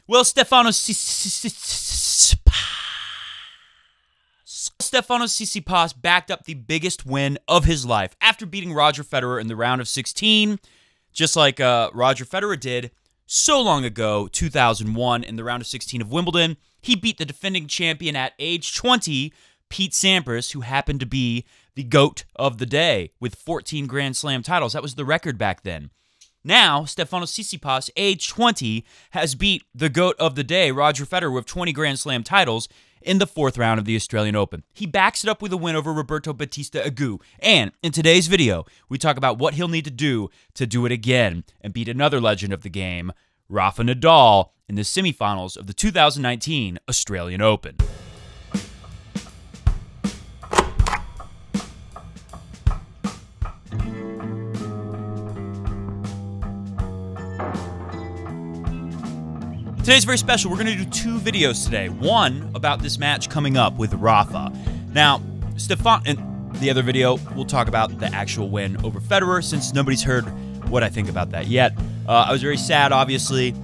Well, Stefanos Tsitsipas backed up the biggest win of his life after beating Roger Federer in the round of 16, just like Roger Federer did so long ago, 2001, in the round of 16 of Wimbledon. He beat the defending champion at age 20, Pete Sampras, who happened to be the GOAT of the day with 14 Grand Slam titles. That was the record back then. Now, Stefanos Tsitsipas, age 20, has beat the GOAT of the day, Roger Federer, with 20 Grand Slam titles in the 4th round of the Australian Open. He backs it up with a win over Roberto Bautista Agut. And in today's video, we talk about what he'll need to do it again and beat another legend of the game, Rafa Nadal, in the semifinals of the 2019 Australian Open. Today's very special. We're going to do 2 videos today. One about this match coming up with Rafa. Now, in the other video, we'll talk about the actual win over Federer, since nobody's heard what I think about that yet. I was very sad, obviously,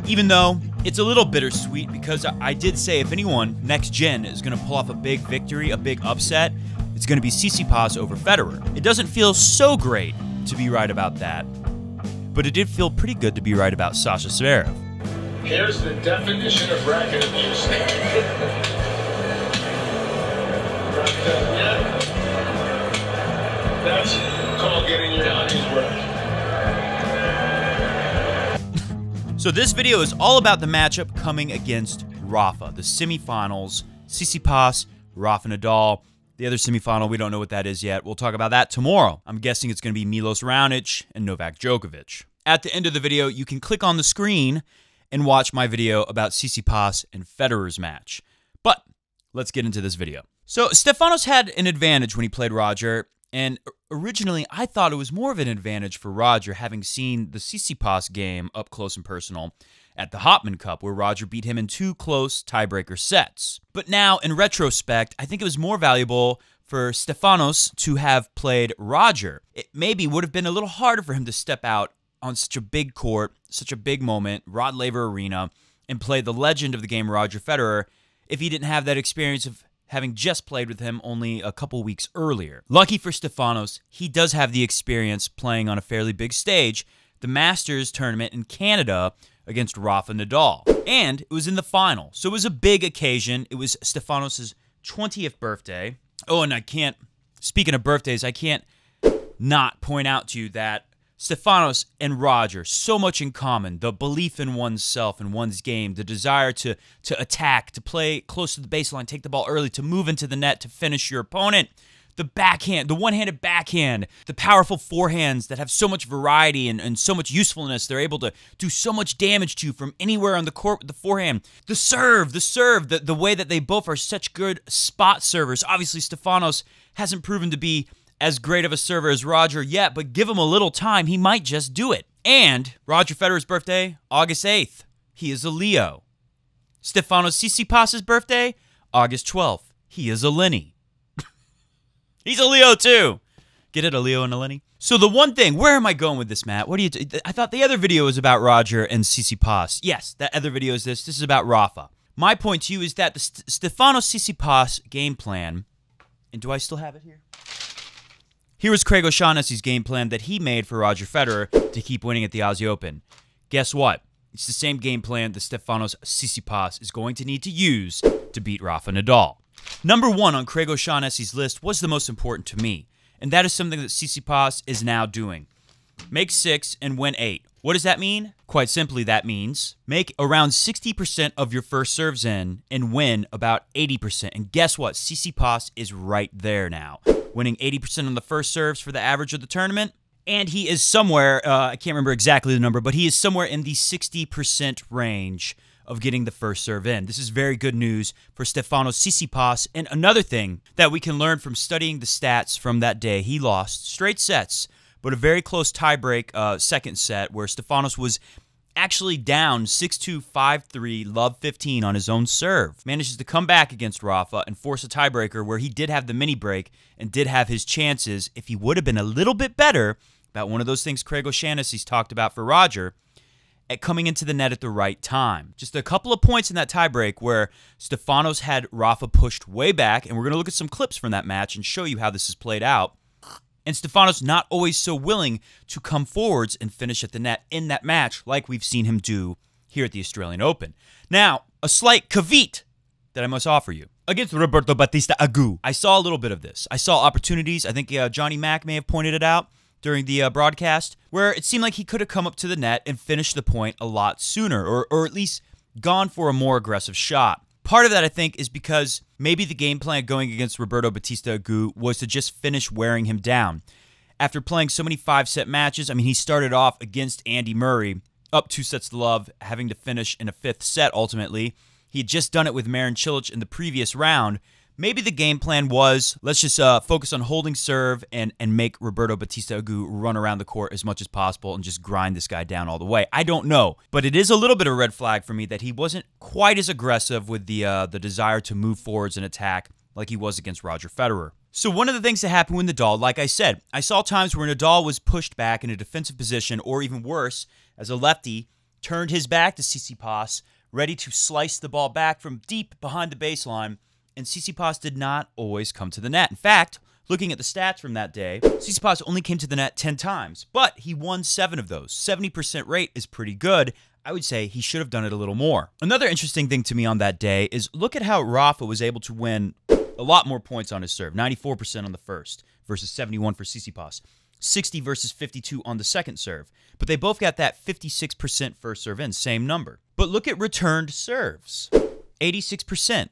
even though it's a little bittersweet, because I did say if anyone next gen is going to pull off a big victory, a big upset, it's going to be Tsitsipas over Federer. It doesn't feel so great to be right about that, but it did feel pretty good to be right about Sasha Zverev. Here's the definition of racket abuse. That's called getting your money's worth. So this video is all about the matchup coming against Rafa, the semifinals, Tsitsipas, Rafa Nadal. The other semifinal, we don't know what that is yet. We'll talk about that tomorrow. I'm guessing it's going to be Milos Raonic and Novak Djokovic. At the end of the video, you can click on the screen and watch my video about Tsitsipas and Federer's match. But let's get into this video. So Stefanos had an advantage when he played Roger, and originally I thought it was more of an advantage for Roger, having seen the Tsitsipas game up close and personal at the Hopman Cup, where Roger beat him in 2 close tiebreaker sets. But now, in retrospect, I think it was more valuable for Stefanos to have played Roger. It maybe would have been a little harder for him to step out on such a big court, such a big moment, Rod Laver Arena, and play the legend of the game, Roger Federer, if he didn't have that experience of having just played with him only a couple weeks earlier. Lucky for Stefanos, he does have the experience playing on a fairly big stage, the Masters tournament in Canada against Rafa Nadal. And it was in the final, so it was a big occasion. It was Stefanos' 20th birthday. Oh, and speaking of birthdays, I can't not point out to you that Stefanos and Roger, so much in common. The belief in oneself and one's game, the desire to attack, to play close to the baseline, take the ball early, to move into the net, to finish your opponent. The backhand, the one-handed backhand, the powerful forehands that have so much variety and so much usefulness. They're able to do so much damage to you from anywhere on the court with the forehand. The serve, the way that they both are such good spot servers. Obviously, Stefanos hasn't proven to be as great of a server as Roger yet, but give him a little time, he might just do it. And Roger Federer's birthday, August 8th. He is a Leo. Stefanos Tsitsipas' birthday, August 12th. He is a Lenny. He's a Leo too. Get it, a Leo and a Lenny? So the one thing, where am I going with this, Matt? I thought the other video was about Roger and Tsitsipas. Yes, that other video is this. This is about Rafa. My point to you is that the Stefanos Tsitsipas game plan, and do I still have it here? Here was Craig O'Shaughnessy's game plan that he made for Roger Federer to keep winning at the Aussie Open. Guess what? It's the same game plan that Stefanos Tsitsipas is going to need to use to beat Rafa Nadal. Number 1 on Craig O'Shaughnessy's list was the most important to me, and that is something that Tsitsipas is now doing. Make 6 and win 8. What does that mean? Quite simply, that means make around 60% of your first serves in and win about 80%. And guess what? Tsitsipas is right there now, winning 80% on the first serves for the average of the tournament. And he is somewhere, I can't remember exactly the number, but he is somewhere in the 60% range of getting the first serve in. This is very good news for Stefanos Tsitsipas. And another thing that we can learn from studying the stats from that day, he lost straight sets, but a very close tiebreak second set where Stefanos was actually down 6-2, 5-3, love 15 on his own serve. Manages to come back against Rafa and force a tiebreaker where he did have the mini break and did have his chances if he would have been a little bit better about one of those things Craig O'Shaughnessy's talked about for Roger. at coming into the net at the right time. Just a couple of points in that tiebreak where Stefanos had Rafa pushed way back, and we're going to look at some clips from that match and show you how this has played out. And Stefanos not always so willing to come forwards and finish at the net in that match like we've seen him do here at the Australian Open. Now, a slight caveat that I must offer you. Against Roberto Bautista Agut, I saw a little bit of this. I saw opportunities. I think Johnny Mack may have pointed it out during the broadcast, where it seemed like he could have come up to the net and finished the point a lot sooner, or at least gone for a more aggressive shot. Part of that, I think, is because maybe the game plan going against Roberto Bautista Agut was to just finish wearing him down. After playing so many 5-set matches, I mean, he started off against Andy Murray, up 2 sets to love, having to finish in a 5th set ultimately. He had just done it with Marin Cilic in the previous round. Maybe the game plan was, let's just focus on holding serve and make Roberto Bautista Agut run around the court as much as possible and just grind this guy down all the way. I don't know. But it is a little bit of a red flag for me that he wasn't quite as aggressive with the desire to move forwards and attack like he was against Roger Federer. So one of the things that happened with Nadal, like I said, I saw times where Nadal was pushed back in a defensive position, or even worse, as a lefty, turned his back to Tsitsipas, ready to slice the ball back from deep behind the baseline, and Tsitsipas did not always come to the net. In fact, looking at the stats from that day, Tsitsipas only came to the net 10 times, but he won 7 of those. 70% rate is pretty good. I would say he should have done it a little more. Another interesting thing to me on that day is look at how Rafa was able to win a lot more points on his serve. 94% on the first versus 71 for Tsitsipas. 60 versus 52 on the second serve. But they both got that 56% first serve in, same number. But look at returned serves. 86%.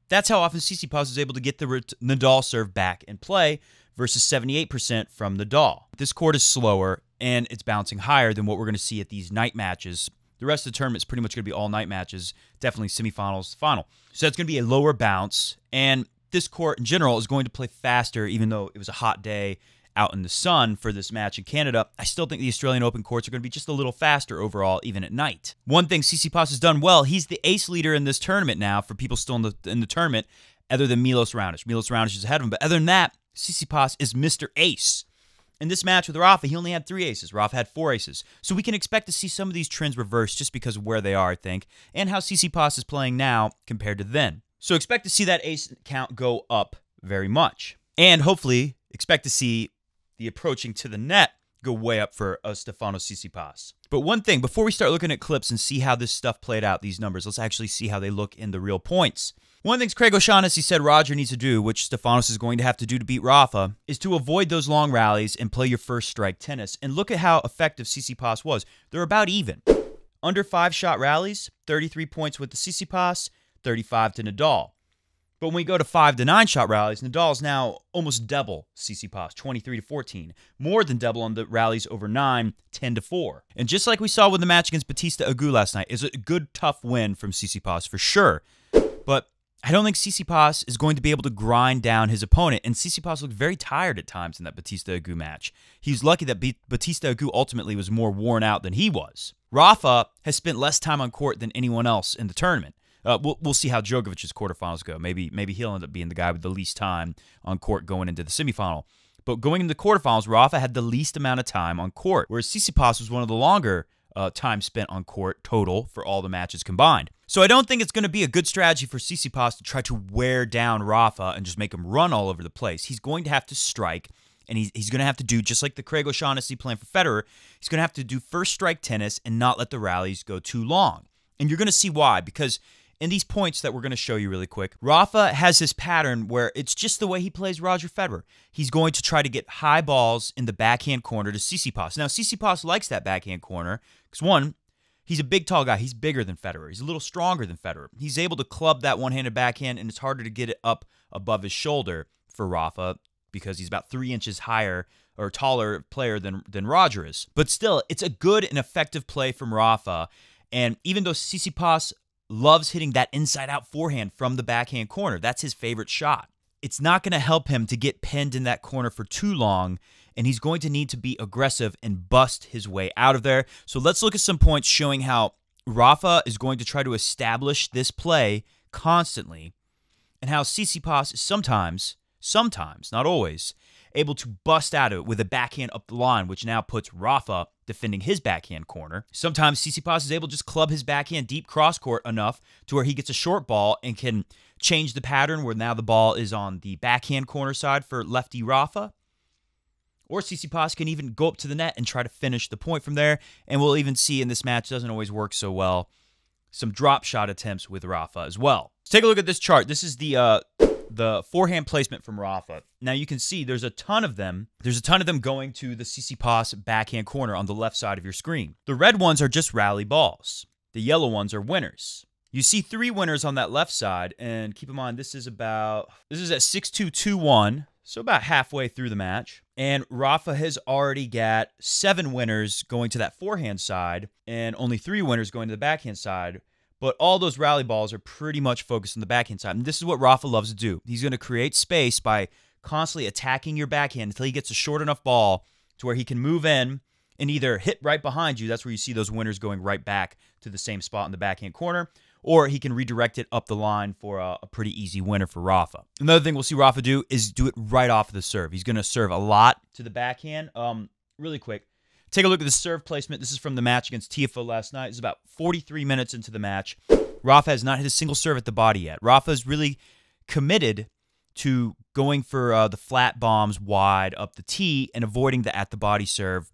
That's how often Tsitsipas is able to get the Nadal serve back in play versus 78% from Nadal. This court is slower, and it's bouncing higher than what we're going to see at these night matches. The rest of the tournament is pretty much going to be all night matches, definitely semifinals, final. So that's going to be a lower bounce, and this court in general is going to play faster, even though it was a hot day out in the sun for this match in Canada. I still think the Australian Open courts are going to be just a little faster overall, even at night. One thing Tsitsipas has done well, he's the ace leader in this tournament now for people still in the tournament, other than Milos Raonic. Milos Raonic is ahead of him, but other than that, Tsitsipas is Mr. Ace. In this match with Rafa, he only had 3 aces. Rafa had 4 aces. So we can expect to see some of these trends reverse just because of where they are, I think, and how Tsitsipas is playing now compared to then. So expect to see that ace count go up very much. And hopefully expect to see the approaching to the net go way up for Stefanos Tsitsipas. But one thing, before we start looking at clips and see how this stuff played out, these numbers, let's actually see how they look in the real points. One of the things Craig O'Shaughnessy said Roger needs to do, which Stefanos is going to have to do to beat Rafa, is to avoid those long rallies and play your first strike tennis. And look at how effective Tsitsipas was. They're about even. Under 5-shot rallies, 33 points with the Tsitsipas, 35 to Nadal. But when we go to 5 to 9-shot rallies, Nadal is now almost double Tsitsipas, 23 to 14. More than double on the rallies over 9, 10 to 4. And just like we saw with the match against Bautista Agut last night, is a good, tough win from Tsitsipas for sure. But I don't think Tsitsipas is going to be able to grind down his opponent, and Tsitsipas looked very tired at times in that Bautista Agut match. He's lucky that Bautista Agut ultimately was more worn out than he was. Rafa has spent less time on court than anyone else in the tournament. We'll see how Djokovic's quarterfinals go. Maybe he'll end up being the guy with the least time on court going into the semifinal. But going into the quarterfinals, Rafa had the least amount of time on court, whereas Tsitsipas was one of the longer time spent on court total for all the matches combined. So I don't think it's going to be a good strategy for Tsitsipas to try to wear down Rafa and just make him run all over the place. He's going to have to strike, and he's going to have to do, just like the Craig O'Shaughnessy plan for Federer, he's going to have to do first strike tennis and not let the rallies go too long. And you're going to see why, because in these points that we're going to show you really quick, Rafa has this pattern where it's just the way he plays Roger Federer. He's going to try to get high balls in the backhand corner to Tsitsipas. Now, Tsitsipas likes that backhand corner because, one, he's a big, tall guy. He's bigger than Federer. He's a little stronger than Federer. He's able to club that one-handed backhand, and it's harder to get it up above his shoulder for Rafa because he's about 3 inches higher or taller player than Roger is. But still, it's a good and effective play from Rafa. And even though Tsitsipas loves hitting that inside-out forehand from the backhand corner, that's his favorite shot, it's not going to help him to get pinned in that corner for too long, and he's going to need to be aggressive and bust his way out of there. So let's look at some points showing how Rafa is going to try to establish this play constantly, and how Tsitsipas is sometimes, not always, able to bust out of it with a backhand up the line, which now puts Rafa defending his backhand corner. Sometimes Tsitsipas is able to just club his backhand deep cross-court enough to where he gets a short ball and can change the pattern where now the ball is on the backhand corner side for lefty Rafa. Or Tsitsipas can even go up to the net and try to finish the point from there. And we'll even see in this match, doesn't always work so well, some drop shot attempts with Rafa as well. Let's take a look at this chart. This is the forehand placement from Rafa. Now you can see there's a ton of them. There's a ton of them going to the Tsitsipas backhand corner on the left side of your screen. The red ones are just rally balls. The yellow ones are winners. You see 3 winners on that left side, and keep in mind this is at 6-2, 2-1, so about halfway through the match. And Rafa has already got 7 winners going to that forehand side, and only 3 winners going to the backhand side. But all those rally balls are pretty much focused on the backhand side. And this is what Rafa loves to do. He's going to create space by constantly attacking your backhand until he gets a short enough ball to where he can move in and either hit right behind you. That's where you see those winners going right back to the same spot in the backhand corner. Or he can redirect it up the line for a pretty easy winner for Rafa. Another thing we'll see Rafa do is do it right off of the serve. He's going to serve a lot to the backhand. Really quick. Take a look at the serve placement. This is from the match against Tiafoe last night. It's about 43 minutes into the match. Rafa has not hit a single serve at the body yet. Rafa is really committed to going for the flat bombs wide up the tee and avoiding the at-the-body serve.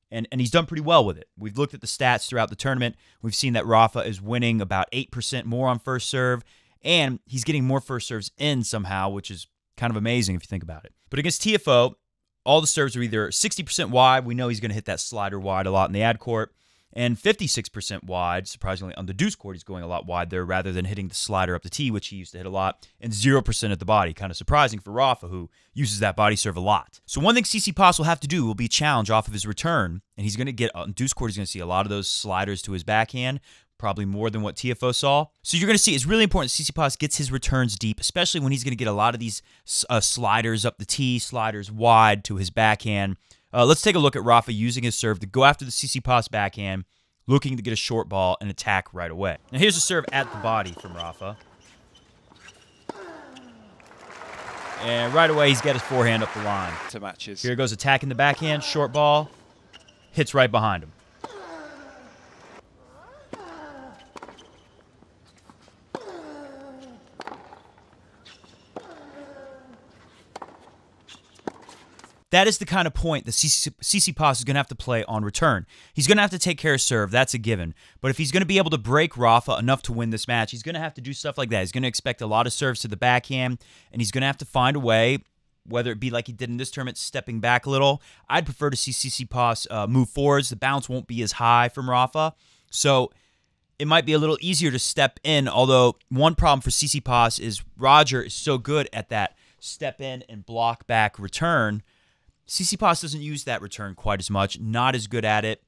And he's done pretty well with it. We've looked at the stats throughout the tournament. We've seen that Rafa is winning about 8% more on first serve, and he's getting more first serves in somehow, which is kind of amazing if you think about it. But against Tiafoe, all the serves are either 60% wide. We know he's going to hit that slider wide a lot in the ad court. And 56% wide, surprisingly, on the deuce court, he's going a lot wide there rather than hitting the slider up the tee, which he used to hit a lot, and 0% at the body. Kind of surprising for Rafa, who uses that body serve a lot. So one thing Tsitsipas will have to do will be challenge off of his return, and he's going to get, on deuce court, he's going to see a lot of those sliders to his backhand, probably more than what Tiafoe saw. So you're going to see it's really important Tsitsipas gets his returns deep, especially when he's going to get a lot of these sliders up the tee, sliders wide to his backhand. Let's take a look at Rafa using his serve to go after the Tsitsipas backhand, looking to get a short ball and attack right away. Now here's a serve at the body from Rafa. And right away, he's got his forehand up the line. To matches. Here goes attacking the backhand, short ball, hits right behind him. That is the kind of point that Tsitsipas is going to have to play on return. He's going to have to take care of serve. That's a given. But if he's going to be able to break Rafa enough to win this match, he's going to have to do stuff like that. He's going to expect a lot of serves to the backhand, and he's going to have to find a way, whether it be like he did in this tournament, stepping back a little. I'd prefer to see Tsitsipas move forwards. The bounce won't be as high from Rafa. So it might be a little easier to step in, although one problem for Tsitsipas is Roger is so good at that step in and block back return. Tsitsipas doesn't use that return quite as much, not as good at it,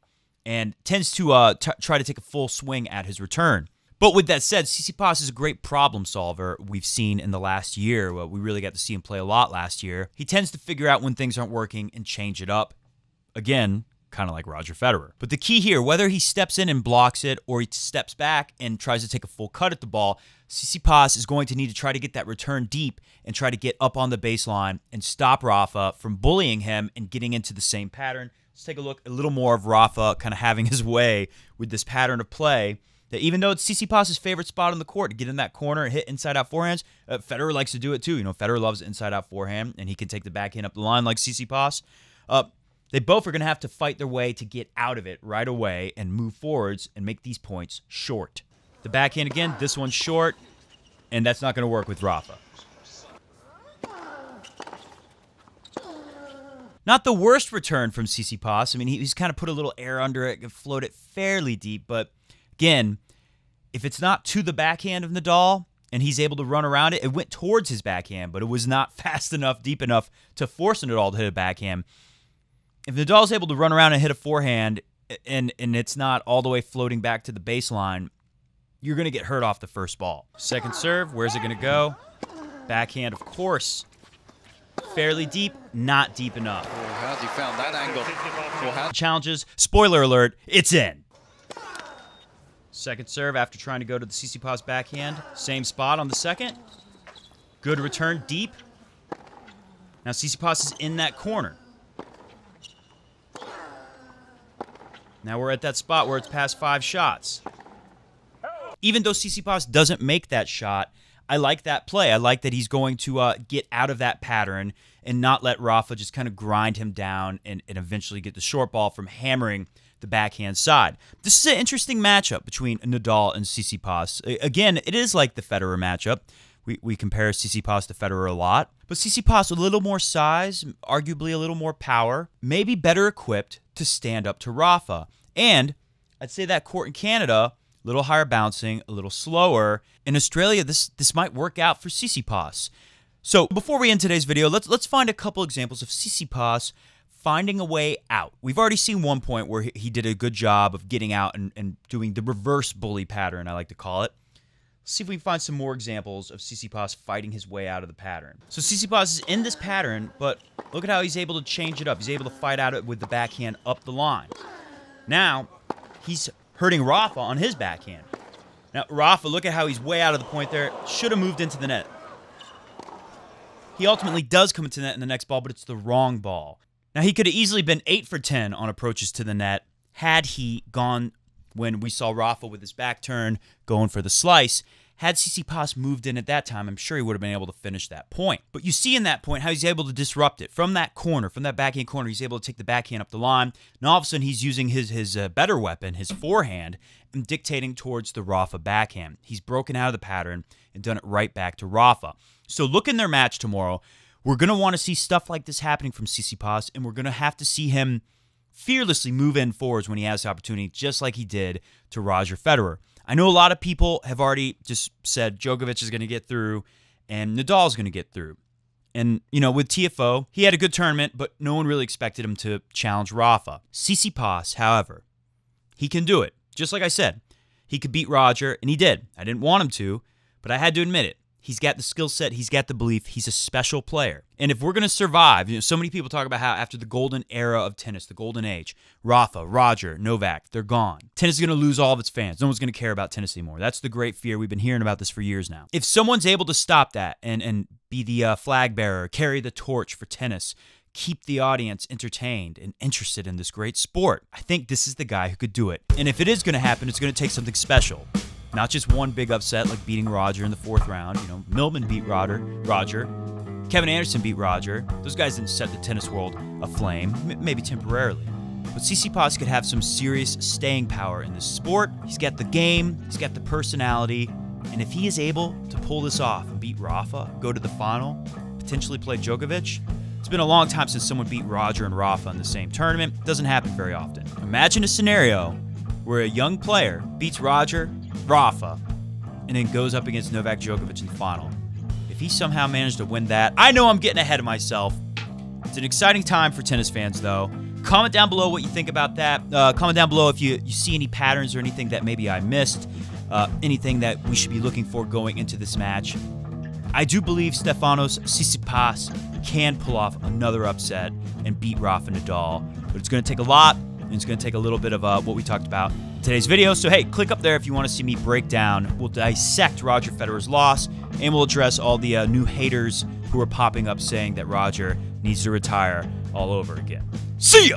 and tends to try to take a full swing at his return. But with that said, Tsitsipas is a great problem solver we've seen in the last year. Well, we really got to see him play a lot last year. He tends to figure out when things aren't working and change it up. Again, kind of like Roger Federer. But the key here, whether he steps in and blocks it or he steps back and tries to take a full cut at the ball, Tsitsipas is going to need to try to get that return deep and try to get up on the baseline and stop Rafa from bullying him and getting into the same pattern. Let's take a look a little more of Rafa kind of having his way with this pattern of play that even though it's Tsitsipas' favorite spot on the court to get in that corner and hit inside-out forehands, Federer likes to do it too. You know, Federer loves inside-out forehand, and he can take the backhand up the line like Tsitsipas. They both are going to have to fight their way to get out of it right away and move forwards and make these points short. The backhand again, this one's short, and that's not going to work with Rafa. Not the worst return from Tsitsipas. I mean, he's kind of put a little air under it and float it fairly deep, but again, if it's not to the backhand of Nadal and he's able to run around it, it went towards his backhand, but it was not fast enough, deep enough to force Nadal to hit a backhand. If Nadal's able to run around and hit a forehand and it's not all the way floating back to the baseline, you're going to get hurt off the first ball. Second serve, where's it going to go? Backhand, of course. Fairly deep, not deep enough. Oh, how's he found that angle? Challenges, spoiler alert, it's in. Second serve after trying to go to the Tsitsipas backhand. Same spot on the second. Good return, deep. Now Tsitsipas is in that corner. Now we're at that spot where it's past 5 shots. Even though Tsitsipas doesn't make that shot, I like that play. I like that he's going to get out of that pattern and not let Rafa just kind of grind him down and eventually get the short ball from hammering the backhand side. This is an interesting matchup between Nadal and Tsitsipas. Again, it is like the Federer matchup. We compare Tsitsipas to Federer a lot. But Tsitsipas, a little more size, arguably a little more power, maybe better equipped to stand up to Rafa. And I'd say that court in Canada, a little higher bouncing, a little slower. In Australia, this might work out for Tsitsipas. So before we end today's video, let's find a couple examples of Tsitsipas finding a way out. We've already seen one point where he did a good job of getting out and doing the reverse bully pattern, I like to call it. Let's see if we can find some more examples of Tsitsipas fighting his way out of the pattern. So Tsitsipas is in this pattern, but look at how he's able to change it up. He's able to fight out it with the backhand up the line. Now, he's hurting Rafa on his backhand. Now, Rafa, look at how he's way out of the point there. Should have moved into the net. He ultimately does come into the net in the next ball, but it's the wrong ball. Now, he could have easily been 8 for 10 on approaches to the net had he gone when we saw Rafa with his back turn going for the slice. Had Tsitsipas moved in at that time, I'm sure he would have been able to finish that point. But you see in that point how he's able to disrupt it. From that corner, from that backhand corner, he's able to take the backhand up the line. Now all of a sudden he's using his better weapon, his forehand, and dictating towards the Rafa backhand. He's broken out of the pattern and done it right back to Rafa. So look in their match tomorrow. We're going to want to see stuff like this happening from Tsitsipas, and we're going to have to see him fearlessly move in forwards when he has the opportunity, just like he did to Roger Federer. I know a lot of people have already just said Djokovic is going to get through and Nadal is going to get through. And, you know, with TFO, he had a good tournament, but no one really expected him to challenge Rafa. Tsitsipas, however, he can do it. Just like I said, he could beat Roger, and he did. I didn't want him to, but I had to admit it. He's got the skill set. He's got the belief. He's a special player. And if we're going to survive, so many people talk about how after the golden era of tennis, the golden age, Rafa, Roger, Novak, they're gone. Tennis is going to lose all of its fans. No one's going to care about tennis anymore. That's the great fear. We've been hearing about this for years now. If someone's able to stop that and be the flag bearer, carry the torch for tennis, keep the audience entertained and interested in this great sport, I think this is the guy who could do it. And if it is going to happen, it's going to take something special. Not just one big upset like beating Roger in the 4th round. You know, Millman beat Roger. Kevin Anderson beat Roger. Those guys didn't set the tennis world aflame, maybe temporarily. But Tsitsipas could have some serious staying power in this sport. He's got the game, he's got the personality, and if he is able to pull this off and beat Rafa, go to the final, potentially play Djokovic, it's been a long time since someone beat Roger and Rafa in the same tournament. It doesn't happen very often. Imagine a scenario where a young player beats Roger, Rafa, and then goes up against Novak Djokovic in the final. If he somehow managed to win that, I know I'm getting ahead of myself. It's an exciting time for tennis fans, though. Comment down below what you think about that. Comment down below if you see any patterns or anything that maybe I missed, anything that we should be looking for going into this match. I do believe Stefanos Tsitsipas can pull off another upset and beat Rafa Nadal, but it's going to take a lot, and it's going to take a little bit of what we talked about in today's video. So hey, click up there if you want to see me break down. We'll dissect Roger Federer's loss, and we'll address all the new haters who are popping up saying that Roger needs to retire all over again. See ya!